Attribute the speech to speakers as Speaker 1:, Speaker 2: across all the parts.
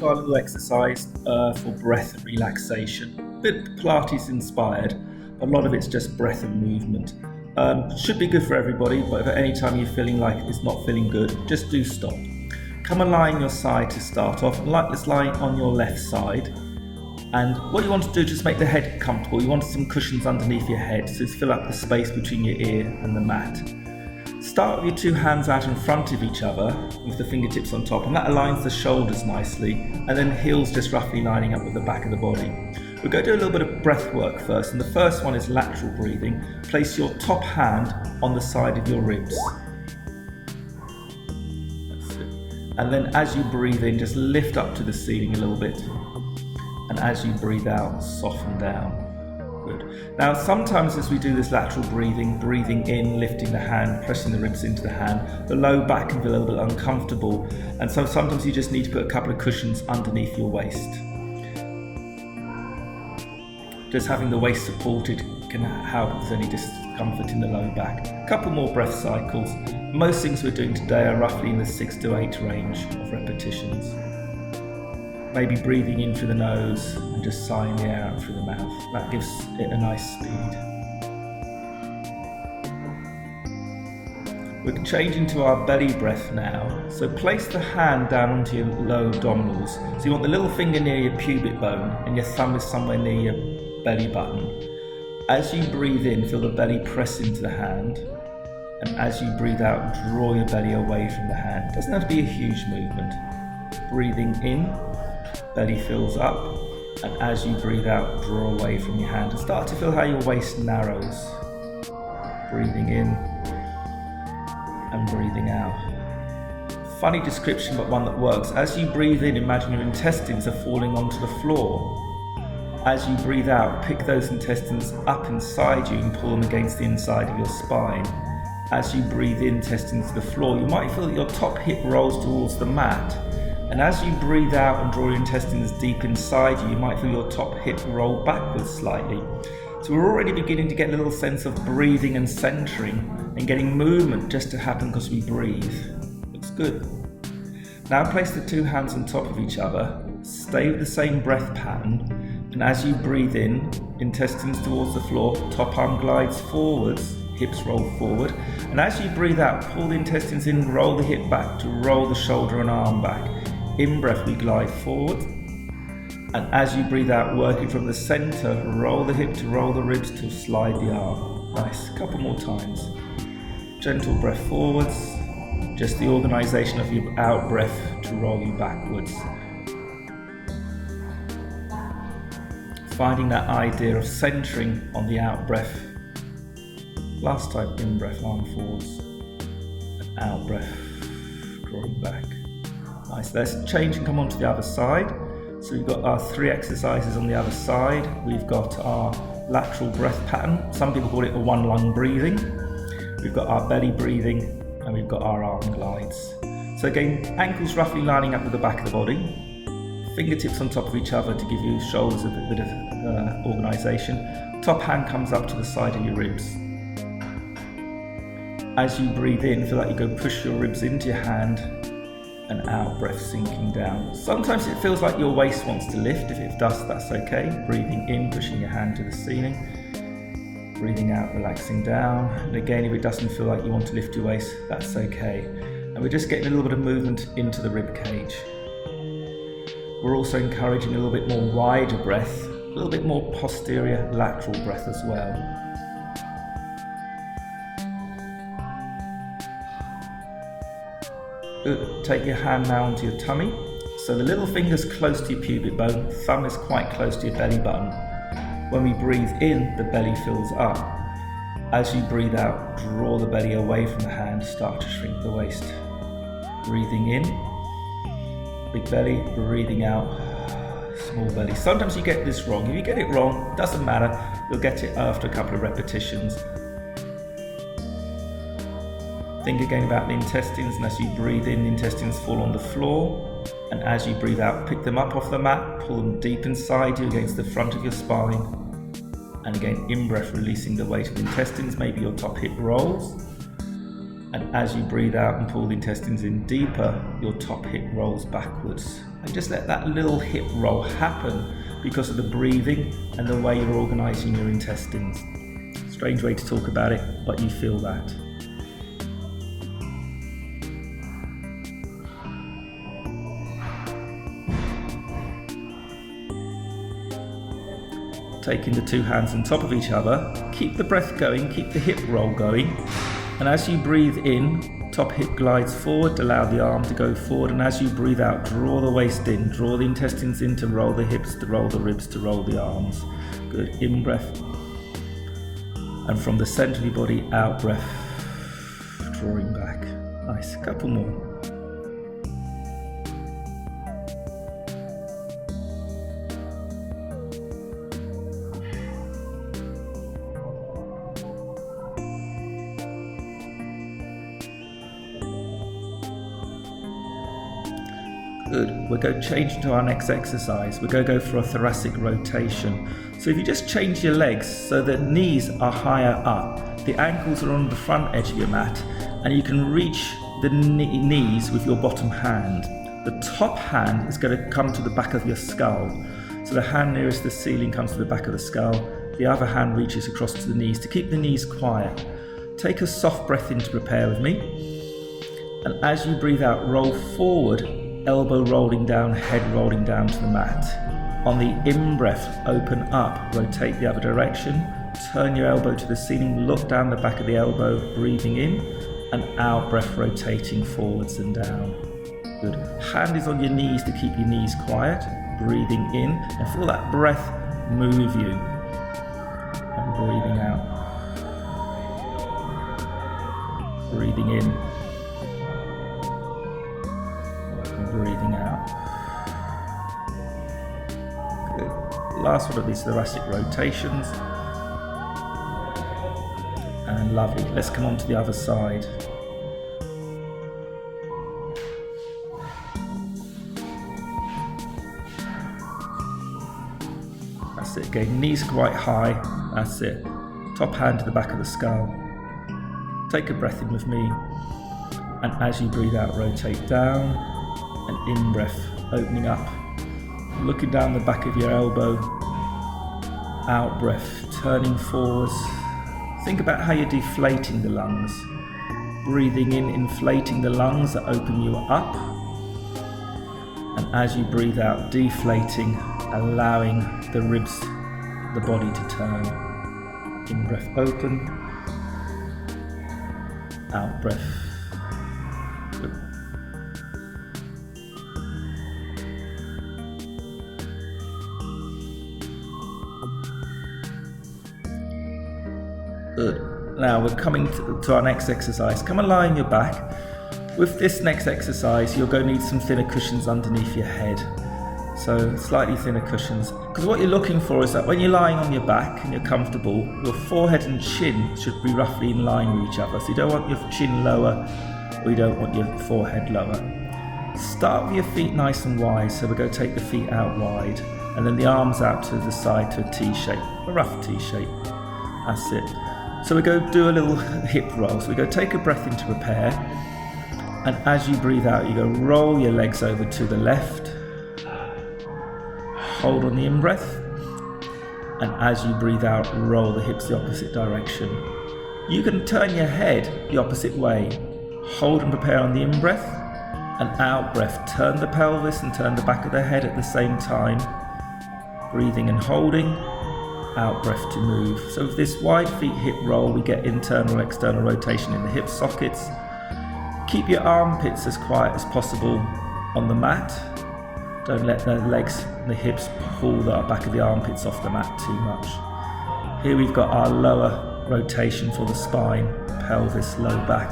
Speaker 1: to our little exercise for breath and relaxation. A bit Pilates inspired, but a lot of it's just breath and movement. Should be good for everybody, but if at any time you're feeling like it's not feeling good, just do stop. Come and lie on your side to start off. Let's lie on your left side. And what you want to do is just make the head comfortable. You want some cushions underneath your head, so fill up the space between your ear and the mat. Start with your two hands out in front of each other with the fingertips on top, and that aligns the shoulders nicely, and then heels just roughly lining up with the back of the body. We're going to do a little bit of breath work first, and the first one is lateral breathing. Place your top hand on the side of your ribs. That's it. And then as you breathe in, just lift up to the ceiling a little bit. And as you breathe out, soften down. Good. Now, sometimes as we do this lateral breathing in, lifting the hand, pressing the ribs into the hand, the low back can feel a little bit uncomfortable, and so sometimes you just need to put a couple of cushions underneath your waist. Just having the waist supported can help with any discomfort in the low back. A couple more breath cycles. Most things we're doing today are roughly in the 6 to 8 range of repetitions. Maybe breathing in through the nose and just sighing the air out through the mouth. That gives it a nice speed. We're changing to our belly breath now. So place the hand down onto your low abdominals. So you want the little finger near your pubic bone and your thumb is somewhere near your belly button. As you breathe in, feel the belly press into the hand. And as you breathe out, draw your belly away from the hand. It doesn't have to be a huge movement. Breathing in, belly fills up, and as you breathe out, draw away from your hand and start to feel how your waist narrows. Breathing in and breathing out. Funny description, but one that works. As you breathe in, imagine your intestines are falling onto the floor. As you breathe out, pick those intestines up inside you and pull them against the inside of your spine. As you breathe in, intestines to the floor, you might feel that your top hip rolls towards the mat. And as you breathe out and draw your intestines deep inside you, you might feel your top hip roll backwards slightly. So we're already beginning to get a little sense of breathing and centering and getting movement just to happen because we breathe. Looks good. Now place the two hands on top of each other, stay with the same breath pattern, and as you breathe in, intestines towards the floor, top arm glides forwards, hips roll forward, and as you breathe out, pull the intestines in, roll the hip back to roll the shoulder and arm back. In breath, we glide forward, and as you breathe out, working from the center, roll the hip to roll the ribs to slide the arm. Nice, a couple more times. Gentle breath forwards, just the organization of your out breath to roll you backwards. Finding that idea of centering on the out breath. Last time, in breath, arm forwards, and out breath, drawing back. Nice, let's change and come on to the other side. So we've got our 3 exercises on the other side. We've got our lateral breath pattern. Some people call it a 1 lung breathing. We've got our belly breathing, and we've got our arm glides. So again, ankles roughly lining up with the back of the body. Fingertips on top of each other to give you shoulders a bit of organization. Top hand comes up to the side of your ribs. As you breathe in, feel like you go push your ribs into your hand, and out breath sinking down. Sometimes it feels like your waist wants to lift. If it does, that's okay. Breathing in, pushing your hand to the ceiling. Breathing out, relaxing down. And again, if it doesn't feel like you want to lift your waist, that's okay. And we're just getting a little bit of movement into the rib cage. We're also encouraging a little bit more wider breath, a little bit more posterior lateral breath as well. Good. Take your hand now onto your tummy. So the little finger's close to your pubic bone, thumb is quite close to your belly button. When we breathe in, the belly fills up. As you breathe out, draw the belly away from the hand, start to shrink the waist. Breathing in, big belly, breathing out, small belly. Sometimes you get this wrong. If you get it wrong, doesn't matter, you'll get it after a couple of repetitions. Think again about the intestines, and as you breathe in, the intestines fall on the floor, and as you breathe out, pick them up off the mat, pull them deep inside you against the front of your spine, and again, in breath, releasing the weight of the intestines, maybe your top hip rolls, and as you breathe out and pull the intestines in deeper, your top hip rolls backwards. And just let that little hip roll happen because of the breathing and the way you're organising your intestines. Strange way to talk about it, but you feel that. Taking the two hands on top of each other, keep the breath going, keep the hip roll going, and as you breathe in, top hip glides forward, allow the arm to go forward, and as you breathe out, draw the waist in, draw the intestines in to roll the hips, to roll the ribs, to roll the arms. Good, in breath, and from the centre of your body, out breath, drawing back. Nice, couple more. Good. We're going to change to our next exercise. We're going to go for a thoracic rotation. So if you just change your legs so the knees are higher up, the ankles are on the front edge of your mat, and you can reach the knees with your bottom hand. The top hand is going to come to the back of your skull. So the hand nearest the ceiling comes to the back of the skull. The other hand reaches across to the knees to keep the knees quiet. Take a soft breath in to prepare with me. And as you breathe out, roll forward, elbow rolling down, head rolling down to the mat. On the in-breath, open up, rotate the other direction, turn your elbow to the ceiling, look down the back of the elbow, breathing in, and out-breath, rotating forwards and down. Good. Hand is on your knees to keep your knees quiet, breathing in, and feel that breath move you. And breathing out. Breathing in. Breathing out. Good. Last one of these thoracic rotations. And lovely. Let's come on to the other side. That's it. Again, knees quite high. That's it. Top hand to the back of the skull. Take a breath in with me. And as you breathe out, rotate down. And in-breath, opening up, looking down the back of your elbow, out-breath, turning forwards. Think about how you're deflating the lungs. Breathing in, inflating the lungs that open you up. And as you breathe out, deflating, allowing the ribs, the body to turn. In-breath, open, out-breath. Good. Now we're coming to our next exercise. Come and lie on your back. With this next exercise, you're going to need some thinner cushions underneath your head. So slightly thinner cushions. Because what you're looking for is that when you're lying on your back and you're comfortable, your forehead and chin should be roughly in line with each other. So you don't want your chin lower, or you don't want your forehead lower. Start with your feet nice and wide. So we're going to take the feet out wide, and then the arms out to the side to a T shape, a rough T shape. That's it. So we go do a little hip roll. So we go take a breath in to prepare. And as you breathe out, you go roll your legs over to the left. Hold on the in-breath. And as you breathe out, roll the hips the opposite direction. You can turn your head the opposite way. Hold and prepare on the in-breath. And out-breath, turn the pelvis and turn the back of the head at the same time. Breathing and holding. Out breath to move. So with this wide feet hip roll, we get internal external rotation in the hip sockets. Keep your armpits as quiet as possible on the mat. Don't let the legs and the hips pull the back of the armpits off the mat too much. Here we've got our lower rotation for the spine, pelvis, low back.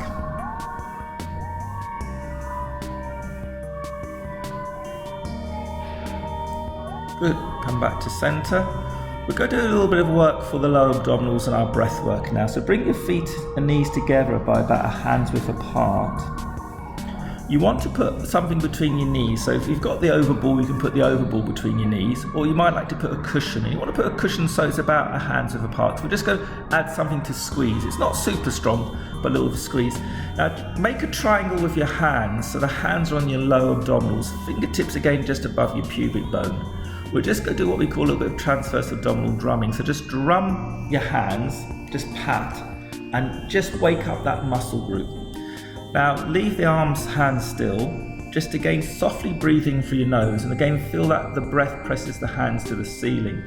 Speaker 1: Good. Come back to center. We're going to do a little bit of work for the lower abdominals and our breath work now. So bring your feet and knees together by about a hand's width apart. You want to put something between your knees. So if you've got the overball, you can put the overball between your knees, or you might like to put a cushion. And you want to put a cushion so it's about a hand's width apart. So we're just going to add something to squeeze. It's not super strong, but a little squeeze. Now make a triangle with your hands, so the hands are on your lower abdominals, fingertips again just above your pubic bone. We're just going to do what we call a little bit of transverse abdominal drumming. So just drum your hands, just pat, and just wake up that muscle group. Now leave the arms, hands still, just again softly breathing through your nose, and again feel that the breath presses the hands to the ceiling.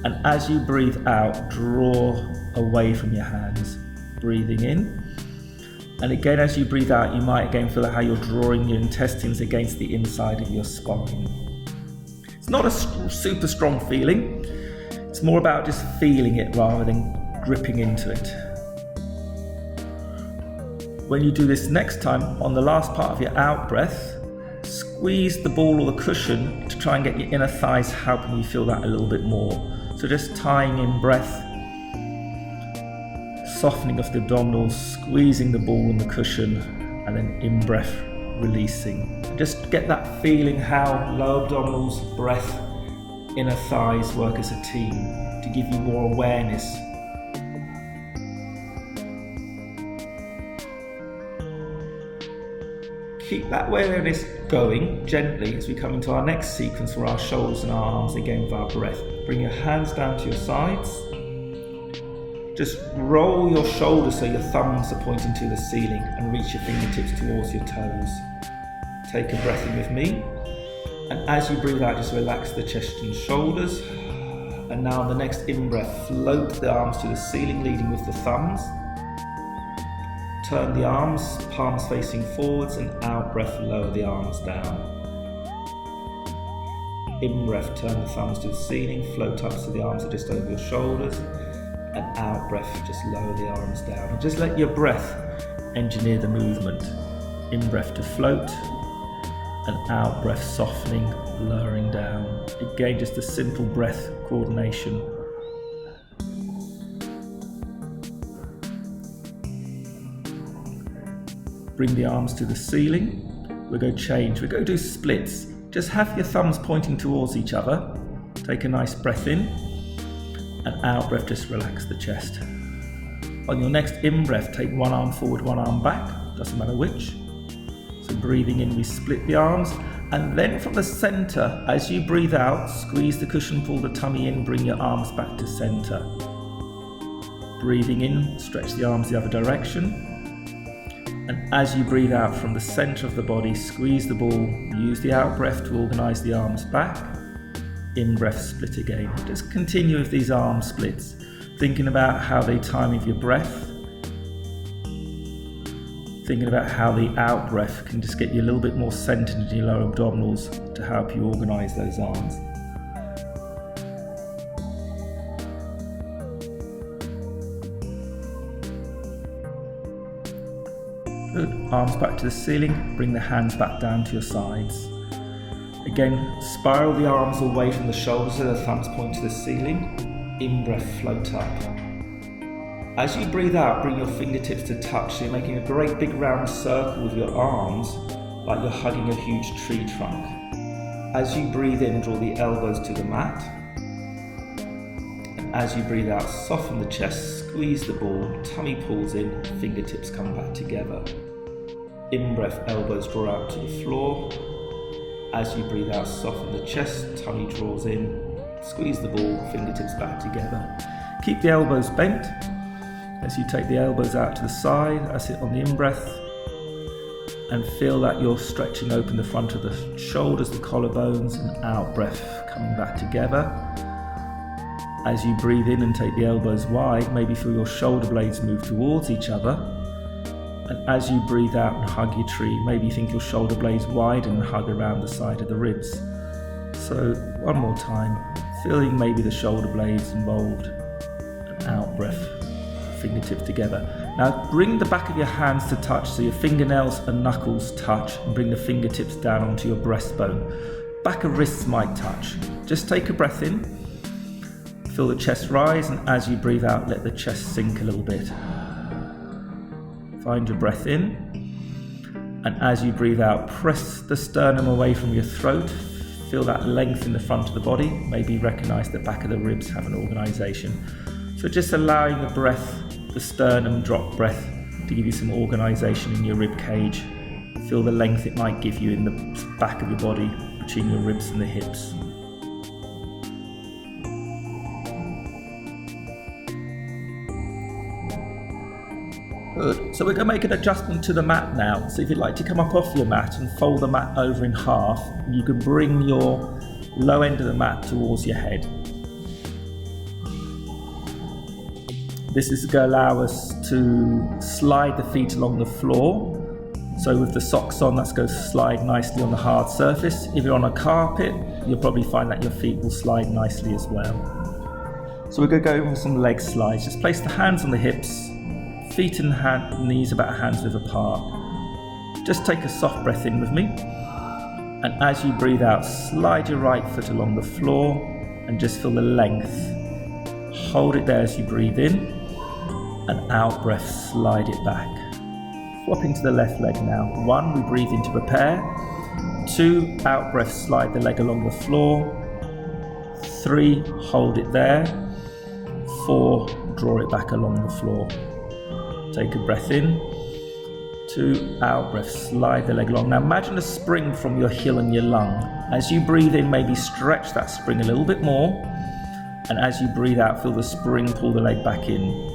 Speaker 1: And as you breathe out, draw away from your hands, breathing in. And again, as you breathe out, you might again feel how you're drawing your intestines against the inside of your spine. It's not a super strong feeling. It's more about just feeling it rather than gripping into it. When you do this next time, on the last part of your out breath, squeeze the ball or the cushion to try and get your inner thighs helping you feel that a little bit more. So just tying in breath, softening of the abdominals, squeezing the ball and the cushion, and then in breath, releasing. Just get that feeling how low abdominals, breath, inner thighs work as a team to give you more awareness. Keep that awareness going gently as we come into our next sequence for our shoulders and our arms again with our breath. Bring your hands down to your sides. Just roll your shoulders so your thumbs are pointing to the ceiling and reach your fingertips towards your toes. Take a breath in with me. And as you breathe out, just relax the chest and shoulders. And now on the next in-breath, float the arms to the ceiling, leading with the thumbs. Turn the arms, palms facing forwards, and out breath, lower the arms down. In breath, turn the thumbs to the ceiling, float up so the arms are just over your shoulders, and out breath, just lower the arms down. And just let your breath engineer the movement. In breath to float, and out breath softening, lowering down. Again, just a simple breath coordination. Bring the arms to the ceiling. We're going to change. We're going to do splits. Just have your thumbs pointing towards each other. Take a nice breath in, and out breath, just relax the chest. On your next in breath, take one arm forward, one arm back, doesn't matter which. So breathing in, we split the arms, and then from the center, as you breathe out, squeeze the cushion, pull the tummy in, bring your arms back to center. Breathing in, stretch the arms the other direction. And as you breathe out from the center of the body, squeeze the ball, use the out breath to organize the arms back. In breath, split again. Just continue with these arm splits, thinking about how they time with your breath, thinking about how the out breath can just get you a little bit more centered in your lower abdominals to help you organize those arms. Good. Arms back to the ceiling, bring the hands back down to your sides. Again, spiral the arms away from the shoulders so the thumbs point to the ceiling. In breath, float up. As you breathe out, bring your fingertips to touch, so you're making a great big round circle with your arms, like you're hugging a huge tree trunk. As you breathe in, draw the elbows to the mat. And as you breathe out, soften the chest, squeeze the ball, tummy pulls in, fingertips come back together. In breath, elbows draw out to the floor. As you breathe out, soften the chest, tummy draws in, squeeze the ball, fingertips back together. Keep the elbows bent. As you take the elbows out to the side, as it on the in-breath, and feel that you're stretching open the front of the shoulders, the collarbones, and out-breath coming back together. As you breathe in and take the elbows wide, maybe feel your shoulder blades move towards each other. And as you breathe out and hug your tree, maybe think your shoulder blades widen and hug around the side of the ribs. So one more time, feeling maybe the shoulder blades involved, and out-breath. Fingertips together. Now bring the back of your hands to touch, so your fingernails and knuckles touch, and bring the fingertips down onto your breastbone. Back of wrists might touch. Just take a breath in, feel the chest rise, and as you breathe out, let the chest sink a little bit. Find your breath in, And as you breathe out, press the sternum away from your throat. Feel that length in the front of the body. Maybe recognize the back of the ribs have an organization. So just allowing the breath, the sternum drop breath, to give you some organization in your rib cage. Feel the length it might give you in the back of your body, between your ribs and the hips. Good. So we're going to make an adjustment to the mat now. So if you'd like to come up off your mat and fold the mat over in half, you can bring your low end of the mat towards your head. This is going to allow us to slide the feet along the floor. So with the socks on, that's going to slide nicely on the hard surface. If you're on a carpet, you'll probably find that your feet will slide nicely as well. So we're going to go over some leg slides. Just place the hands on the hips. Feet and knees about hands width apart. Just take a soft breath in with me. And as you breathe out, slide your right foot along the floor and just feel the length. Hold it there as you breathe in. And out breath, slide it back. Swapping to the left leg now. 1, we breathe in to prepare. 2, out breath, slide the leg along the floor. 3, hold it there. 4, draw it back along the floor. Take a breath in. 2, out breath, slide the leg along. Now imagine a spring from your heel and your lung. As you breathe in, maybe stretch that spring a little bit more. And as you breathe out, feel the spring pull the leg back in.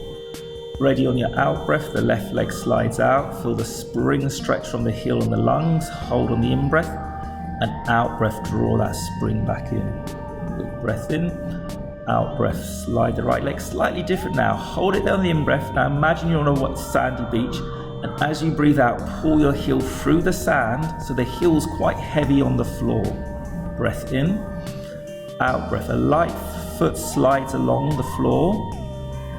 Speaker 1: Ready on your out breath, the left leg slides out. Feel the spring stretch from the heel and the lungs. Hold on the in breath. And out breath, draw that spring back in. Good breath in. Out breath, slide the right leg, slightly different now. Hold it there on the in-breath. Now imagine you're on a sandy beach, and as you breathe out, pull your heel through the sand, so the heel's quite heavy on the floor. Breath in, out breath. A light foot slides along the floor.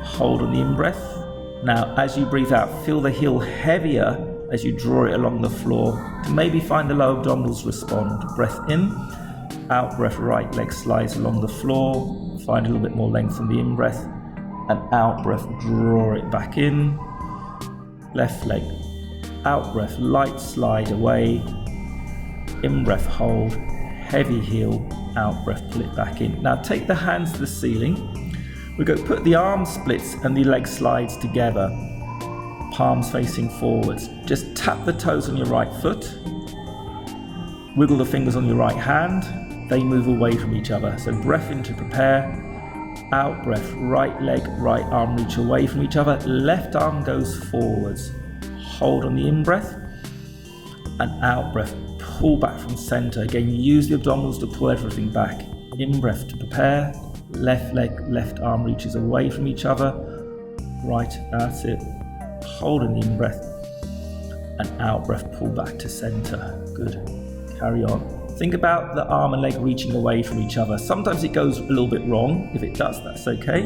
Speaker 1: Hold on the in-breath. Now as you breathe out, feel the heel heavier as you draw it along the floor, to maybe find the lower abdominals respond. Breath in, out breath, right leg slides along the floor. Find a little bit more length on the in-breath, and out breath, draw it back in. Left leg, out breath, light slide away. In-breath, hold, heavy heel, out breath, pull it back in. Now take the hands to the ceiling. We're going to put the arm splits and the leg slides together, palms facing forwards. Just tap the toes on your right foot. Wiggle the fingers on your right hand. They move away from each other. So breath in to prepare. Out breath, right leg, right arm reach away from each other. Left arm goes forwards. Hold on the in-breath. And out breath, pull back from center. Again, use the abdominals to pull everything back. In-breath to prepare. Left leg, left arm reaches away from each other. Right, that's it. Hold on the in-breath. And out breath, pull back to center. Good. Carry on. Think about the arm and leg reaching away from each other. Sometimes it goes a little bit wrong. If it does, that's okay.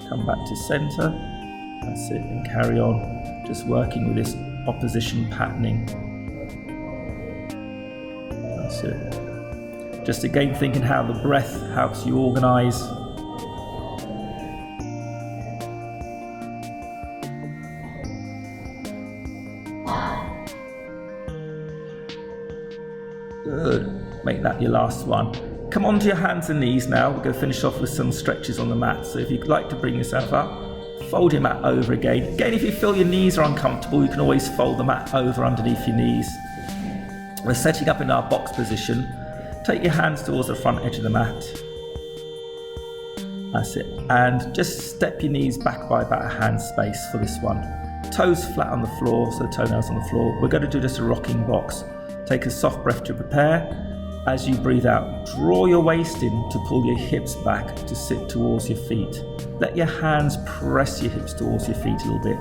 Speaker 1: Come back to center. That's it, and carry on. Just working with this opposition patterning. That's it. Just again thinking how the breath helps you organize. Good. Make that your last one. Come onto your hands and knees now. We're going to finish off with some stretches on the mat. So if you'd like to bring yourself up, fold your mat over again. Again, if you feel your knees are uncomfortable, you can always fold the mat over underneath your knees. We're setting up in our box position. Take your hands towards the front edge of the mat. That's it. And just step your knees back by about a hand space for this one. Toes flat on the floor, so toenails on the floor. We're going to do just a rocking box. Take a soft breath to prepare. As you breathe out, draw your waist in to pull your hips back to sit towards your feet. Let your hands press your hips towards your feet a little bit.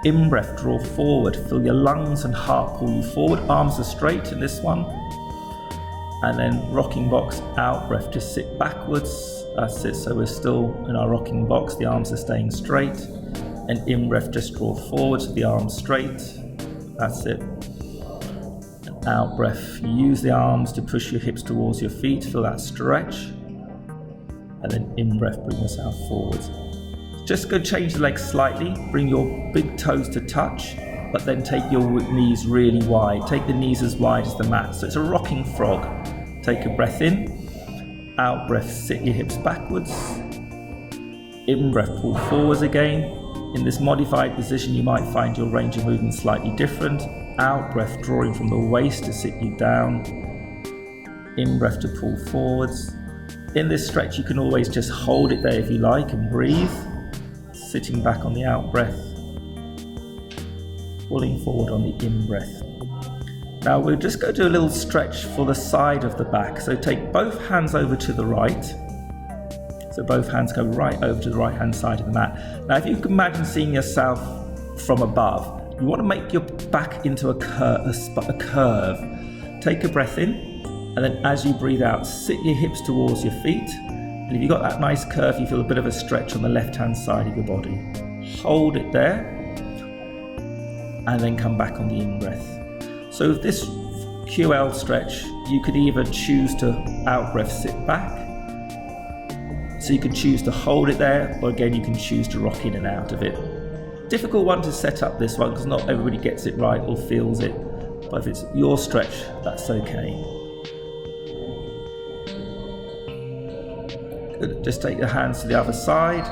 Speaker 1: In breath, draw forward. Feel your lungs and heart pull you forward. Arms are straight in this one. And then rocking box, out breath, just sit backwards. That's it, so we're still in our rocking box. The arms are staying straight. And in breath, just draw forward, so the arms straight. That's it. Out breath, use the arms to push your hips towards your feet, feel that stretch. And then in breath, bring yourself forwards. Just go change the legs slightly, bring your big toes to touch. but then take your knees really wide. Take the knees as wide as the mat. So it's a rocking frog. Take a breath in, out breath, sit your hips backwards. In breath, pull forwards again. In this modified position, you might find your range of movement slightly different. Out breath, drawing from the waist to sit you down. In breath to pull forwards. In this stretch, you can always just hold it there if you like and breathe. Sitting back on the out breath. Pulling forward on the in breath. Now we'll just go to a little stretch for the side of the back. So take both hands over to the right. So both hands go right over to the right hand side of the mat. Now if you can imagine seeing yourself from above, you want to make your back into a curve. Take a breath in, and then as you breathe out, sit your hips towards your feet. And if you've got that nice curve, you feel a bit of a stretch on the left hand side of your body. Hold it there, and then come back on the in breath. So with this QL stretch, you could either choose to out breath, sit back. So you can choose to hold it there, or again, you can choose to rock in and out of it. Difficult one to set up, this one, because not everybody gets it right or feels it. But if it's your stretch, that's okay. Good. Just take your hands to the other side.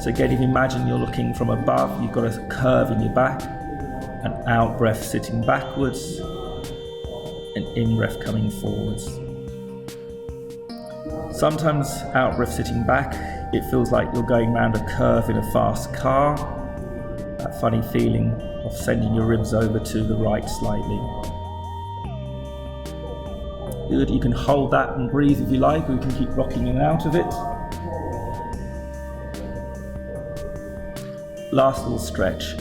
Speaker 1: So again, if you imagine you're looking from above, you've got a curve in your back. An out breath sitting backwards, and in breath coming forwards. Sometimes out breath sitting back, it feels like you're going round a curve in a fast car. That funny feeling of sending your ribs over to the right slightly. Good, you can hold that and breathe if you like, or you can keep rocking in and out of it. Last little stretch.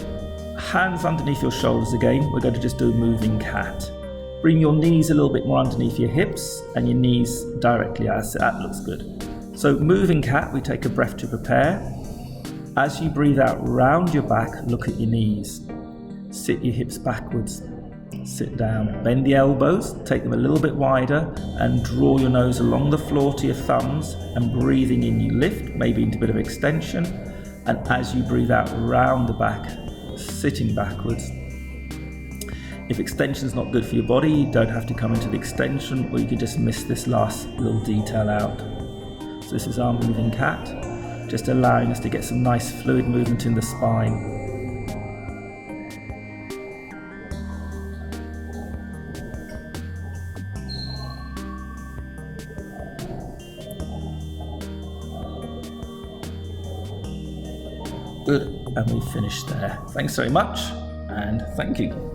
Speaker 1: Hands underneath your shoulders again. We're going to just do a moving cat. Bring your knees a little bit more underneath your hips and your knees directly out. So that looks good. So moving cat, we take a breath to prepare. As you breathe out round your back, look at your knees. Sit your hips backwards. Sit down. Bend the elbows, take them a little bit wider, and draw your nose along the floor to your thumbs, and breathing in, you lift, maybe into a bit of extension. And as you breathe out round the back, sitting backwards. If extension's not good for your body, you don't have to come into the extension, or you could just miss this last little detail out. So this is our moving cat, just allowing us to get some nice fluid movement in the spine. Good, and we finished there. Thanks very much, and thank you.